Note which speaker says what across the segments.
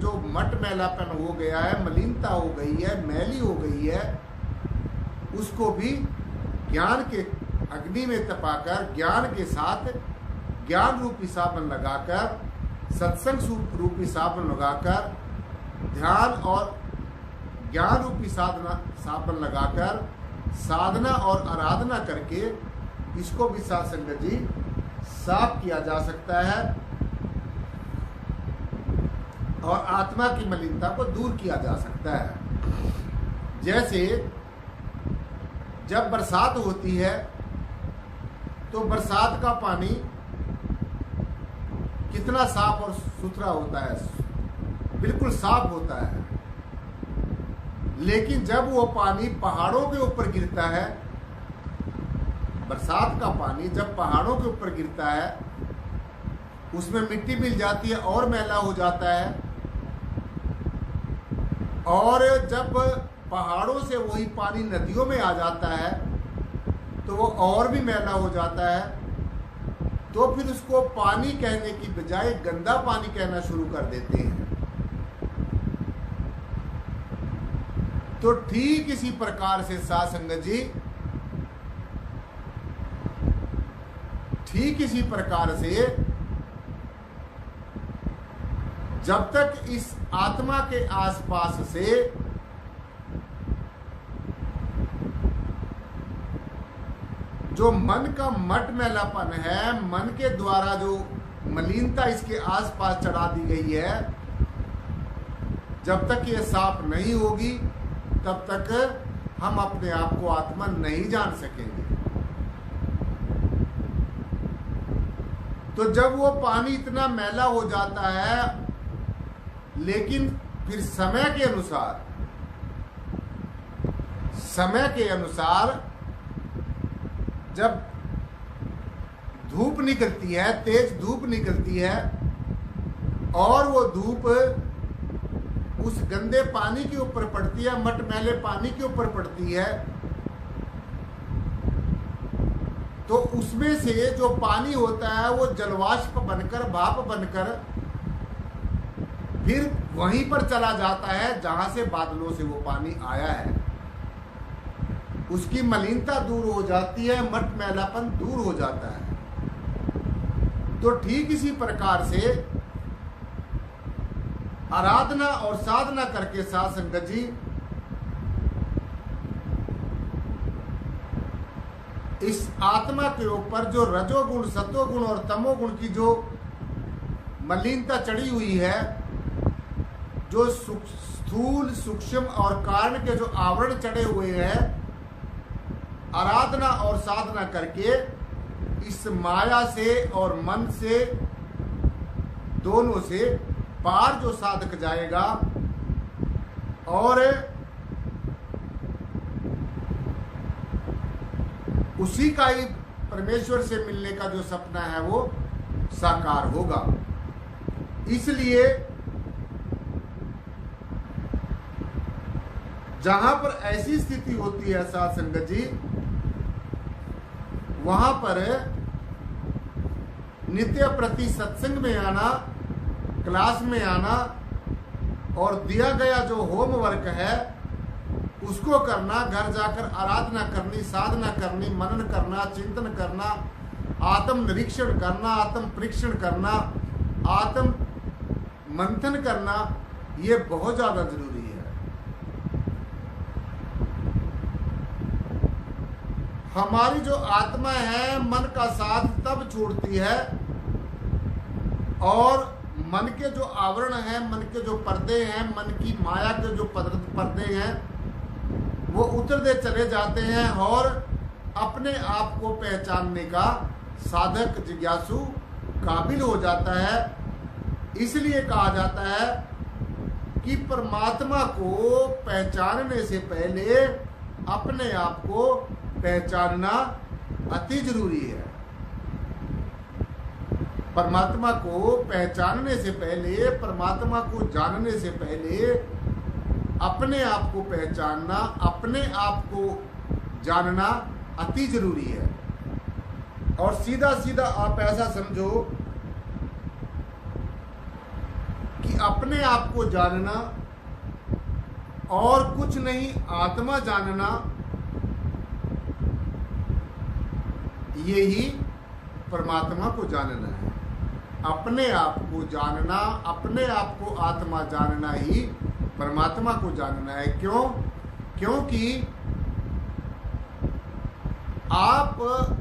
Speaker 1: जो मट मैलापन हो गया है, मलिनता हो गई है, मैली हो गई है, उसको भी ज्ञान के अग्नि में तपाकर, ज्ञान के साथ ज्ञान रूपी साबन लगाकर, सत्संग रूपी साबन लगाकर, ध्यान और ज्ञान रूपी साबन लगाकर साधना और आराधना करके इसको भी साध संगत जी साफ किया जा सकता है और आत्मा की मलिनता को दूर किया जा सकता है। जैसे जब बरसात होती है तो बरसात का पानी कितना साफ और सुथरा होता है, बिल्कुल साफ होता है। लेकिन जब वो पानी पहाड़ों के ऊपर गिरता है, बरसात का पानी जब पहाड़ों के ऊपर गिरता है, उसमें मिट्टी मिल जाती है और मैला हो जाता है। और जब पहाड़ों से वही पानी नदियों में आ जाता है तो वो और भी मैला हो जाता है। तो फिर उसको पानी कहने की बजाय गंदा पानी कहना शुरू कर देते हैं। तो ठीक इसी प्रकार से साध संगत जी, ठीक इसी प्रकार से जब तक इस आत्मा के आसपास से जो मन का मट मैलापन है, मन के द्वारा जो मलिनता इसके आसपास चढ़ा दी गई है, जब तक ये साफ नहीं होगी तब तक हम अपने आप को आत्मा नहीं जान सकेंगे। तो जब वो पानी इतना मैला हो जाता है, लेकिन फिर समय के अनुसार जब धूप निकलती है, तेज धूप निकलती है और वो धूप उस गंदे पानी के ऊपर पड़ती है, मट मैले पानी के ऊपर पड़ती है, तो उसमें से जो पानी होता है वो जलवाष्प बनकर, भाप बनकर फिर वहीं पर चला जाता है जहां से बादलों से वो पानी आया है। उसकी मलिनता दूर हो जाती है, मट मैलापन दूर हो जाता है। तो ठीक इसी प्रकार से आराधना और साधना करके साध संगत जी इस आत्मा के ऊपर जो रजोगुण, सतोगुण और तमोगुण की जो मलिनता चढ़ी हुई है, जो स्थूल, सूक्ष्म और कारण के जो आवरण चढ़े हुए हैं, आराधना और साधना करके इस माया से और मन से, दोनों से पार जो साधक जाएगा और उसी का ही परमेश्वर से मिलने का जो सपना है वो साकार होगा। इसलिए जहां पर ऐसी स्थिति होती है साध संगत जी, वहां पर नित्य प्रति सत्संग में आना, क्लास में आना और दिया गया जो होमवर्क है उसको करना, घर जाकर आराधना करनी, साधना करनी, मनन करना, चिंतन करना, आत्म निरीक्षण करना, आत्म परीक्षण करना, आत्म मंथन करना, ये बहुत ज्यादा जरूरी है। हमारी जो आत्मा है मन का साथ तब छोड़ती है और मन के जो आवरण है, मन के जो पर्दे हैं, मन की माया के जो पर्दे हैं वो उतरते चले जाते हैं और अपने आप को पहचानने का साधक जिज्ञासु काबिल हो जाता है। इसलिए कहा जाता है कि परमात्मा को पहचानने से पहले अपने आप को पहचानना अति जरूरी है। परमात्मा को पहचानने से पहले, परमात्मा को जानने से पहले अपने आप को पहचानना, अपने आप को जानना अति जरूरी है। और सीधा सीधा आप ऐसा समझो कि अपने आप को जानना और कुछ नहीं, आत्मा जानना, यही परमात्मा को जानना है। अपने आप को जानना, अपने आप को आत्मा जानना ही परमात्मा को जानना है। क्यों? क्योंकि आप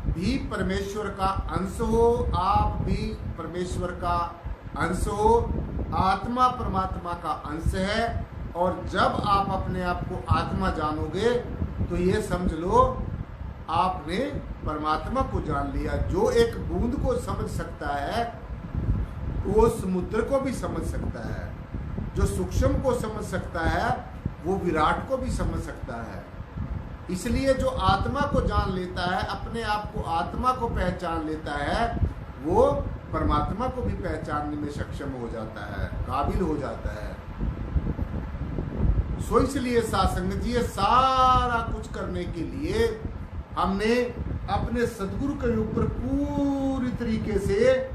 Speaker 1: भी परमेश्वर का अंश हो, आप भी परमेश्वर का अंश हो, आत्मा परमात्मा का अंश है। और जब आप अपने आप को आत्मा जानोगे तो ये समझ लो आपने परमात्मा को जान लिया। जो एक बूंद को समझ सकता है वो समुद्र को भी समझ सकता है, जो सूक्ष्म को समझ सकता है वो विराट को भी समझ सकता है। इसलिए जो आत्मा को जान लेता है, अपने आप को आत्मा को पहचान लेता है, वो परमात्मा को भी पहचानने में सक्षम हो जाता है, काबिल हो जाता है। सो इसलिए सासंग जी, ये सारा कुछ करने के लिए हमने अपने सदगुरु के ऊपर पूरी तरीके से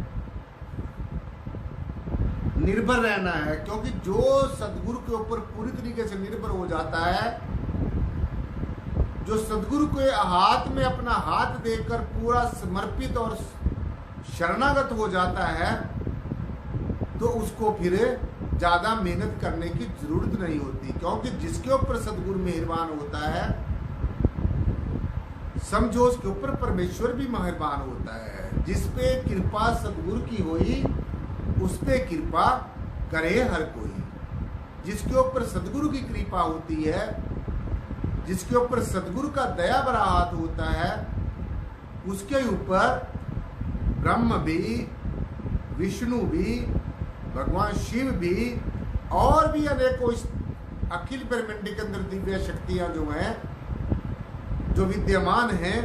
Speaker 1: निर्भर रहना है। क्योंकि जो सदगुरु के ऊपर पूरी तरीके से निर्भर हो जाता है, जो सदगुरु के हाथ में अपना हाथ देकर पूरा समर्पित और शरणागत हो जाता है, तो उसको फिर ज्यादा मेहनत करने की जरूरत नहीं होती। क्योंकि जिसके ऊपर सदगुरु मेहरबान होता है, समझो उसके ऊपर परमेश्वर भी मेहरबान होता है। जिस पे कृपा सदगुरु की होई, उस पे कृपा करे हर कोई। जिसके ऊपर सदगुरु की कृपा होती है, जिसके ऊपर सदगुरु का दया भरा हाथ होता है, उसके ऊपर ब्रह्म भी, विष्णु भी, भगवान शिव भी और भी अनेकों अखिल ब्रह्मांड के अंदर दिव्य शक्तियां जो हैं, जो विद्यमान हैं,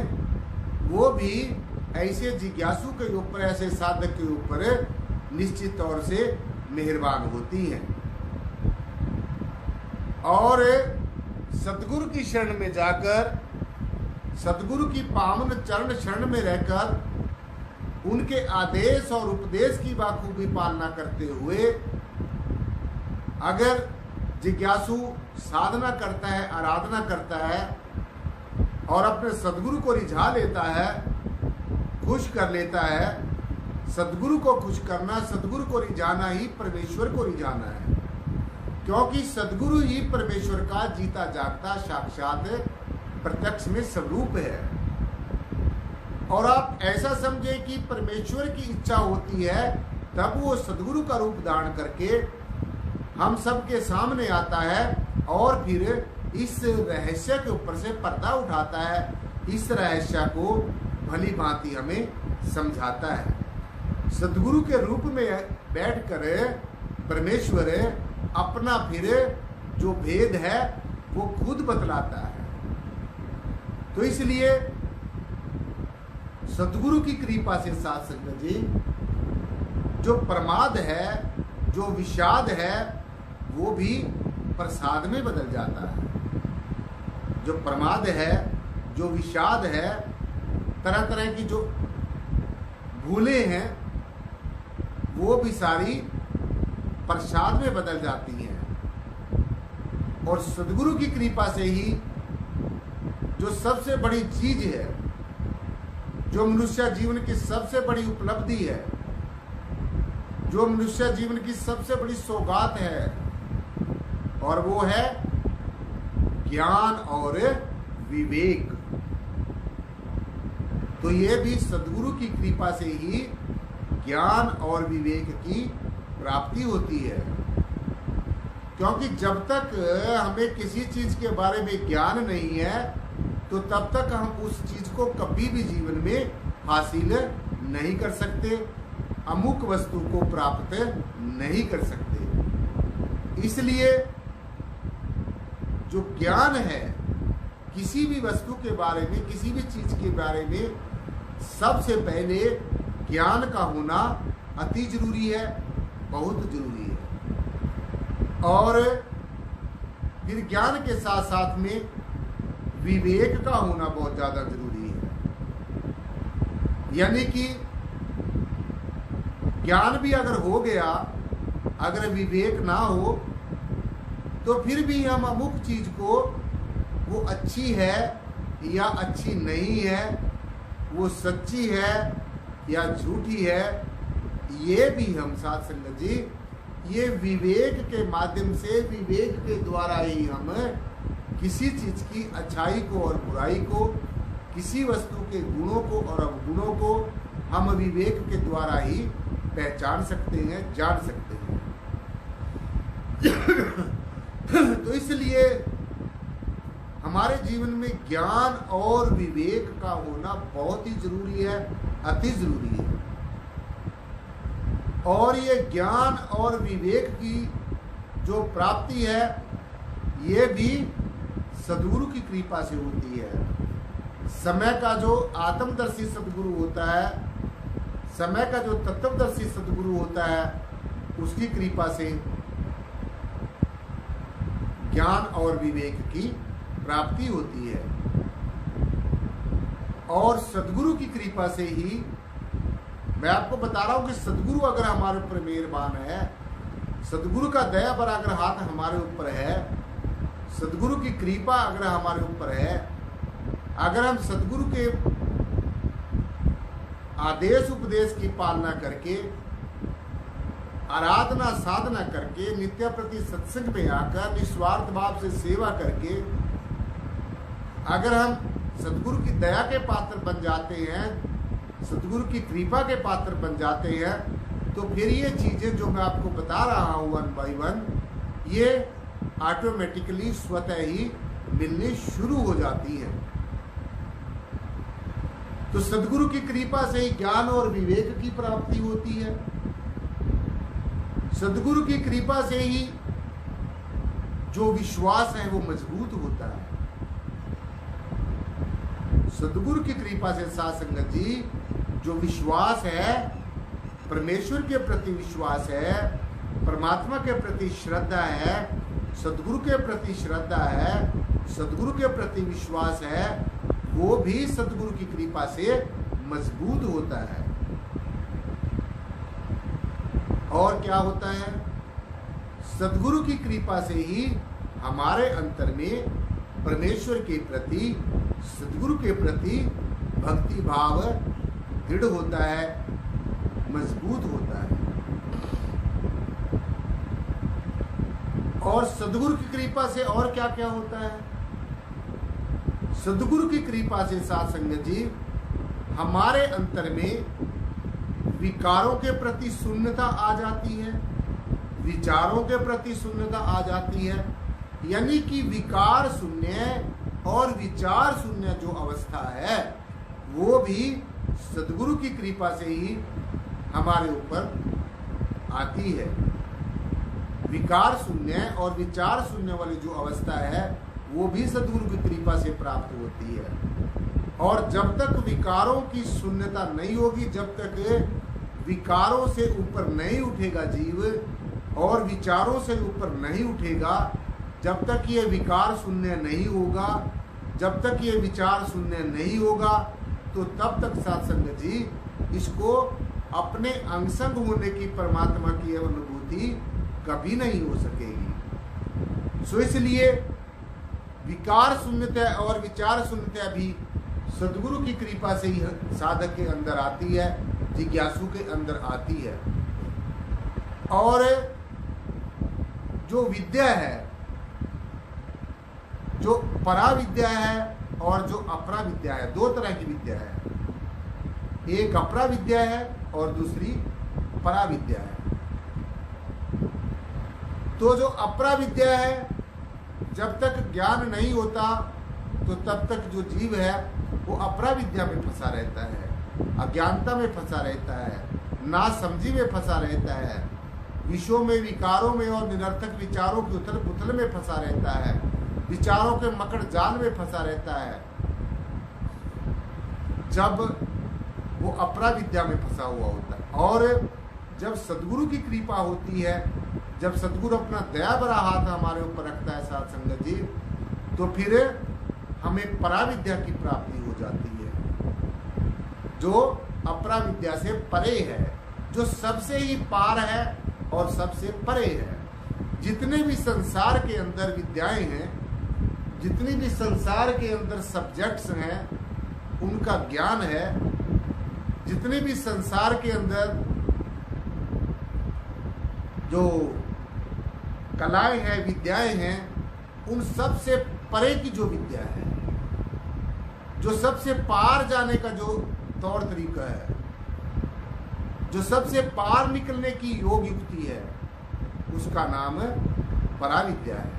Speaker 1: वो भी ऐसे जिज्ञासु के ऊपर, ऐसे साधक के ऊपर निश्चित तौर से मेहरबान होती हैं। और सतगुरु की शरण में जाकर, सतगुरु की पावन चरण शरण में रहकर, उनके आदेश और उपदेश की बाखूबी पालना करते हुए अगर जिज्ञासु साधना करता है, आराधना करता है और अपने सदगुरु को रिझा लेता है, खुश कर लेता है। सदगुरु को खुश करना, सदगुरु को रिझाना ही परमेश्वर को रिझाना है। क्योंकि सदगुरु ही परमेश्वर का जीता जागता साक्षात प्रत्यक्ष में स्वरूप है। और आप ऐसा समझें कि परमेश्वर की इच्छा होती है तब वो सदगुरु का रूप धारण करके हम सबके सामने आता है और फिर इस रहस्य के ऊपर से पर्दा उठाता है, इस रहस्य को भली भांति हमें समझाता है। सदगुरु के रूप में बैठकर परमेश्वर अपना फिर जो भेद है वो खुद बतलाता है। तो इसलिए सदगुरु की कृपा से साथ संगत जी, जो प्रमाद है, जो विषाद है, वो भी प्रसाद में बदल जाता है। जो प्रमाद है, जो विषाद है, तरह तरह की जो भूलें हैं, वो भी सारी प्रसाद में बदल जाती हैं। और सदगुरु की कृपा से ही जो सबसे बड़ी चीज है, जो मनुष्य जीवन की सबसे बड़ी उपलब्धि है, जो मनुष्य जीवन की सबसे बड़ी सौगात है, और वो है ज्ञान और विवेक। तो ये भी सदगुरु की कृपा से ही ज्ञान और विवेक की प्राप्ति होती है। क्योंकि जब तक हमें किसी चीज के बारे में ज्ञान नहीं है, तो तब तक हम उस चीज को कभी भी जीवन में हासिल नहीं कर सकते, अमुक वस्तु को प्राप्त नहीं कर सकते। इसलिए जो ज्ञान है, किसी भी वस्तु के बारे में, किसी भी चीज के बारे में, सबसे पहले ज्ञान का होना अति जरूरी है, बहुत जरूरी है। और फिर ज्ञान के साथ साथ में विवेक का होना बहुत ज्यादा जरूरी है। यानी कि ज्ञान भी अगर हो गया अगर विवेक ना हो तो फिर भी हम अमुक चीज को वो अच्छी है या अच्छी नहीं है, वो सच्ची है या झूठी है, ये भी हम साध संगत जी ये विवेक के माध्यम से, विवेक के द्वारा ही हम किसी चीज की अच्छाई को और बुराई को, किसी वस्तु के गुणों को और अवगुणों को हम विवेक के द्वारा ही पहचान सकते हैं, जान सकते हैं। तो इसलिए हमारे जीवन में ज्ञान और विवेक का होना बहुत ही जरूरी है, अति जरूरी है। और ये ज्ञान और विवेक की जो प्राप्ति है ये भी सद्गुरु की कृपा से होती है। समय का जो आत्मदर्शी सद्गुरु होता है, समय का जो तत्वदर्शी सद्गुरु होता है, उसकी कृपा से ज्ञान और विवेक की प्राप्ति होती है। और सद्गुरु की कृपा से ही मैं आपको बता रहा हूं कि सद्गुरु अगर हमारे ऊपर मेहरबान है, सद्गुरु का दया भरा अगर हाथ हमारे ऊपर है, सद्गुरु की कृपा अगर हमारे ऊपर है, अगर हम सद्गुरु के आदेश उपदेश की पालना करके, आराधना साधना करके, नित्य प्रति सत्संग में आकर निस्वार्थ भाव से सेवा करके अगर हम सद्गुरु की दया के पात्र बन जाते हैं, सद्गुरु की कृपा के पात्र बन जाते हैं, तो फिर ये चीजें जो मैं आपको बता रहा हूं वन बाय वन, ये ऑटोमेटिकली स्वतः ही मिलनी शुरू हो जाती है। तो सद्गुरु की कृपा से ही ज्ञान और विवेक की प्राप्ति होती है। सद्गुरु की कृपा से ही जो विश्वास है वो मजबूत होता है। सद्गुरु की कृपा से साध संगत जी जो विश्वास है, परमेश्वर के प्रति विश्वास है, परमात्मा के प्रति श्रद्धा है, सद्गुरु के प्रति श्रद्धा है, सद्गुरु के प्रति विश्वास है, वो भी सद्गुरु की कृपा से मजबूत होता है। और क्या होता है? सद्गुरु की कृपा से ही हमारे अंतर में परमेश्वर के प्रति, सद्गुरु के प्रति भक्ति भाव दृढ़ होता है, मजबूत होता है। और सद्गुरु की कृपा से और क्या क्या होता है? सद्गुरु की कृपा से साध संगत जी हमारे अंतर में विकारों के प्रति शून्यता आ जाती है, विचारों के प्रति शून्यता आ जाती है। यानी कि विकार शून्य और विचार शून्य जो अवस्था है वो भी सद्गुरु की कृपा से ही हमारे ऊपर आती है। विकार शून्य और विचार शून्य वाली जो अवस्था है वो भी सद्गुरु की कृपा से प्राप्त होती है। और जब तक विकारों की शून्यता नहीं होगी, जब तक विकारों से ऊपर नहीं उठेगा जीव और विचारों से ऊपर नहीं उठेगा, जब तक ये विकार शून्य नहीं होगा, जब तक ये विचार शून्य नहीं होगा, तो तब तक साध संगत जी इसको अपने अंगसंग होने की परमात्मा की अनुभूति कभी नहीं हो सकेगी। सो इसलिए विकार शून्यता और विचार शून्यता भी सद्गुरु की कृपा से ही साधक के अंदर आती है, जिज्ञासु के अंदर आती है। और जो विद्या है, जो परा विद्या है और जो अपरा विद्या है, दो तरह की विद्या है। एक अपरा विद्या है और दूसरी परा विद्या है। तो जो अपरा विद्या है, जब तक ज्ञान नहीं होता तो तब तक जो जीव है वो अपरा विद्या में फंसा रहता है, अज्ञानता में फंसा रहता है, नासमझी में फंसा रहता है, विषयों में, विकारों में और निरर्थक विचारों की उथल पुथल में फंसा रहता है, विचारों के मकड़ जाल में फंसा रहता है। जब वो अपरा विद्या में फंसा हुआ होता है। और जब सद्गुरु की कृपा होती है, जब सद्गुरु अपना दया भरा हाथ हमारे ऊपर रखता है साध संगत जी, तो फिर हमें परा विद्या की प्राप्ति हो जाती है, जो अपरा विद्या से परे है, जो सबसे ही पार है, और सबसे परे है। जितने भी संसार के अंदर विद्याएं हैं, जितनी भी संसार के अंदर सब्जेक्ट्स हैं, उनका ज्ञान है, जितने भी संसार के अंदर जो कलाएं हैं, विद्याएं हैं, उन सब से परे की जो विद्या है, जो सबसे पार जाने का जो तौर तरीका है, जो सबसे पार निकलने की योग युक्ति है, उसका नाम पराविद्या है।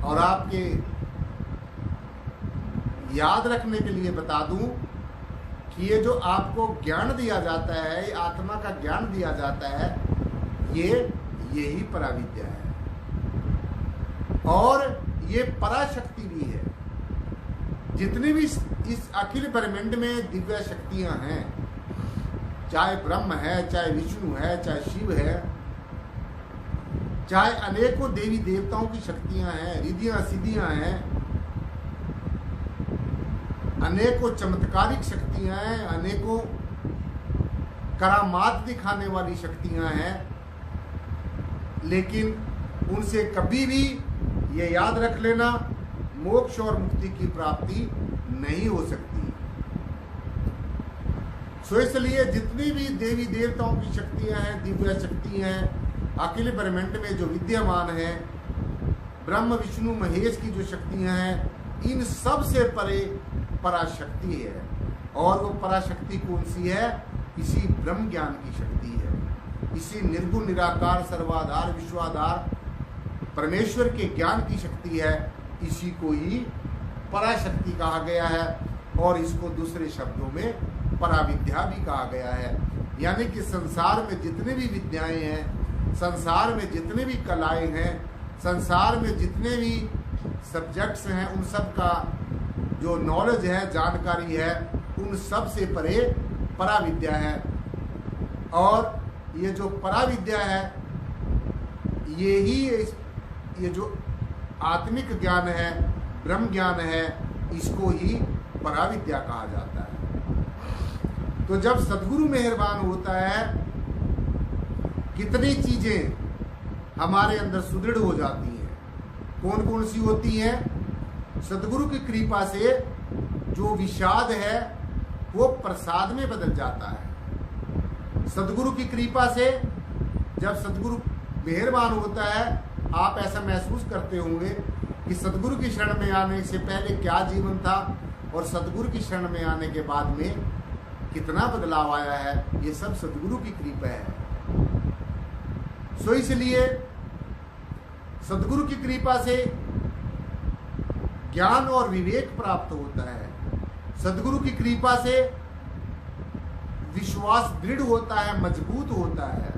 Speaker 1: और आपके याद रखने के लिए बता दूं कि ये जो आपको ज्ञान दिया जाता है, आत्मा का ज्ञान दिया जाता है, यही पराविद्या है। और ये पराशक्ति भी है। जितनी भी इस अखिल ब्रह्मांड में दिव्य शक्तियां हैं, चाहे ब्रह्म है, चाहे विष्णु है, चाहे शिव है, चाहे अनेकों देवी देवताओं की शक्तियां हैं, रिद्धियां सिद्धियां हैं, अनेकों चमत्कारिक शक्तियां हैं, अनेकों करामात दिखाने वाली शक्तियां हैं, लेकिन उनसे कभी भी ये याद रख लेना, मोक्ष और मुक्ति की प्राप्ति नहीं हो सकती। सो इसलिए जितनी भी देवी देवताओं की शक्तियां हैं, दिव्य शक्तियां हैं, अखिल ब्रह्मांड में जो विद्यमान है, ब्रह्म विष्णु महेश की जो शक्तियां हैं, इन सब से परे पराशक्ति है। और वो पराशक्ति कौन सी है? इसी ब्रह्म ज्ञान की शक्ति है, इसी निर्गुण निराकार सर्वाधार विश्वाधार परमेश्वर के ज्ञान की शक्ति है। इसी को ही पराशक्ति कहा गया है, और इसको दूसरे शब्दों में पराविद्या भी कहा गया है। यानी कि संसार में जितने भी विद्याएं हैं, संसार में जितने भी कलाएं हैं, संसार में जितने भी सब्जेक्ट्स हैं, उन सब का जो नॉलेज है, जानकारी है, उन सब से परे पराविद्या है। और ये जो पराविद्या है, ये जो आत्मिक ज्ञान है, ब्रह्म ज्ञान है, इसको ही पराविद्या कहा जाता है। तो जब सद्गुरु मेहरबान होता है, कितनी चीजें हमारे अंदर सुदृढ़ हो जाती हैं। कौन कौन सी होती हैं? सद्गुरु की कृपा से जो विषाद है वो प्रसाद में बदल जाता है। सद्गुरु की कृपा से जब सद्गुरु मेहरबान होता है, आप ऐसा महसूस करते होंगे कि सद्गुरु की शरण में आने से पहले क्या जीवन था और सद्गुरु की शरण में आने के बाद में कितना बदलाव आया है। ये सब सद्गुरु की कृपा है। सो इसलिए सद्गुरु की कृपा से ज्ञान और विवेक प्राप्त होता है। सद्गुरु की कृपा से विश्वास दृढ़ होता है, मजबूत होता है।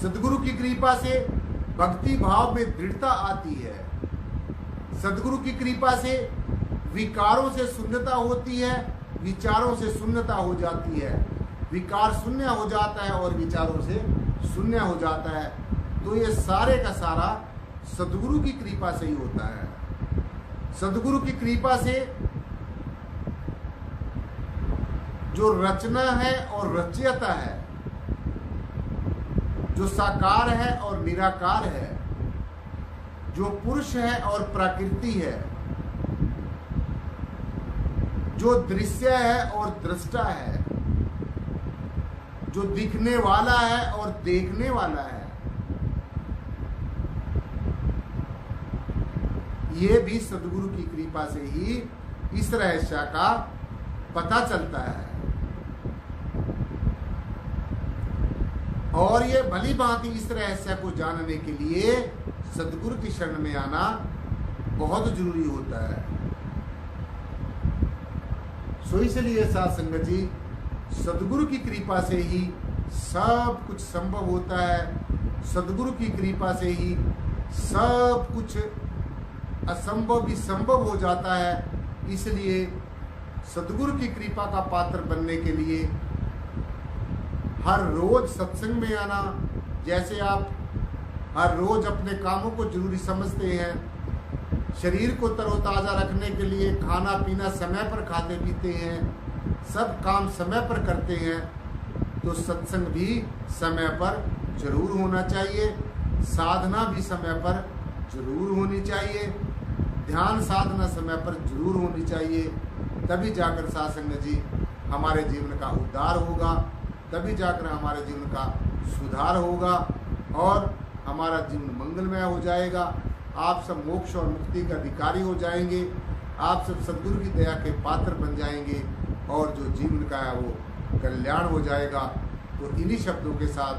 Speaker 1: सद्गुरु की कृपा से भक्ति भाव में दृढ़ता आती है। सद्गुरु की कृपा से विकारों से शून्यता होती है, विचारों से शून्यता हो जाती है। विकार शून्य हो जाता है और विचारों से शून्य हो जाता है। तो ये सारे का सारा सद्गुरु की कृपा से ही होता है। सद्गुरु की कृपा से जो रचना है और रचयता है, जो साकार है और निराकार है, जो पुरुष है और प्रकृति है, जो दृश्य है और दृष्टा है, जो दिखने वाला है और देखने वाला है, ये भी सद्गुरु की कृपा से ही इस रहस्य का पता चलता है। और ये भली भांति इस रहस्य को जानने के लिए सद्गुरु की शरण में आना बहुत जरूरी होता है। सो इसलिए साध संगत जी, सद्गुरु की कृपा से ही सब कुछ संभव होता है। सद्गुरु की कृपा से ही सब कुछ असंभव भी संभव हो जाता है। इसलिए सद्गुरु की कृपा का पात्र बनने के लिए हर रोज सत्संग में आना, जैसे आप हर रोज अपने कामों को जरूरी समझते हैं, शरीर को तरोताज़ा रखने के लिए खाना पीना समय पर खाते पीते हैं, सब काम समय पर करते हैं, तो सत्संग भी समय पर जरूर होना चाहिए, साधना भी समय पर जरूर होनी चाहिए, ध्यान साधना समय पर जरूर होनी चाहिए। तभी जाकर साध संगत जी हमारे जीवन का उद्धार होगा, तभी जाकर हमारे जीवन का सुधार होगा और हमारा जीवन मंगलमय हो जाएगा। आप सब मोक्ष और मुक्ति का अधिकारी हो जाएंगे, आप सब सद्गुरु की दया के पात्र बन जाएंगे और जो जीवन का है वो कल्याण हो जाएगा। तो इन्हीं शब्दों के साथ,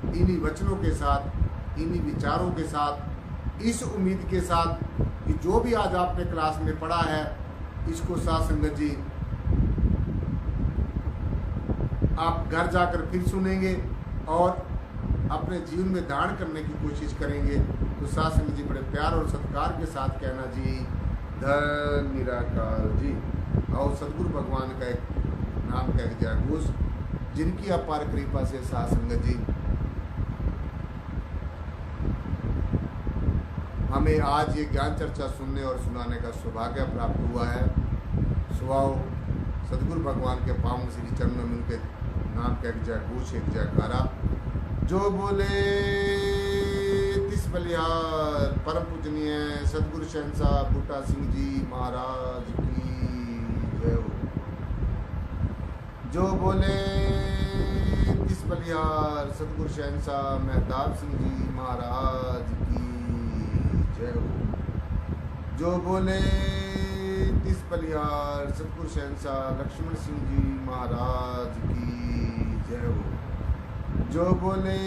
Speaker 1: इन्हीं वचनों के साथ, इन्हीं विचारों के साथ, इस उम्मीद के साथ कि जो भी आज आपने क्लास में पढ़ा है इसको साध संगत जी आप घर जाकर फिर सुनेंगे और अपने जीवन में धारण करने की कोशिश करेंगे। तो साध संगत जी बड़े प्यार और सत्कार के साथ कहना जी धन निराकार जी। और सदगुरु भगवान का एक नाम का एक जय घोष, जिनकी अपार कृपा से साध संगत जी हमें आज ये ज्ञान चर्चा सुनने और सुनाने का सौभाग्य प्राप्त हुआ है। सुभाव सदगुरु भगवान के पावन श्री चरणों में उनके नाम का एक जय घोष, एक जयकारा। जो बोले तिस बलिहार परम पूजनीय सदगुरु शहंशाह बूटा सिंह जी महाराज की जय हो। जो बोले तिस बलिहार सदगुरु शहंशाह मेहताब सिंह जी महाराज की जय हो। जो बोले तिस बलिहार सदगुरु शहंशाह लक्ष्मण सिंह जी महाराज की जय हो। जो बोले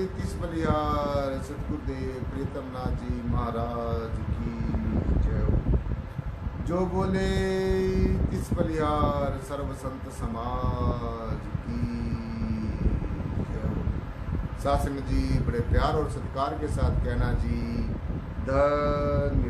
Speaker 1: तिस बलिहार सतगुरुदेव प्रीतम नाथ जी महाराज की जय हो। जो बोले तिस बलिहार सर्व संत समाज की जय हो। साथ संगत जी बड़े प्यार और सत्कार के साथ कहना जी धन्यवाद।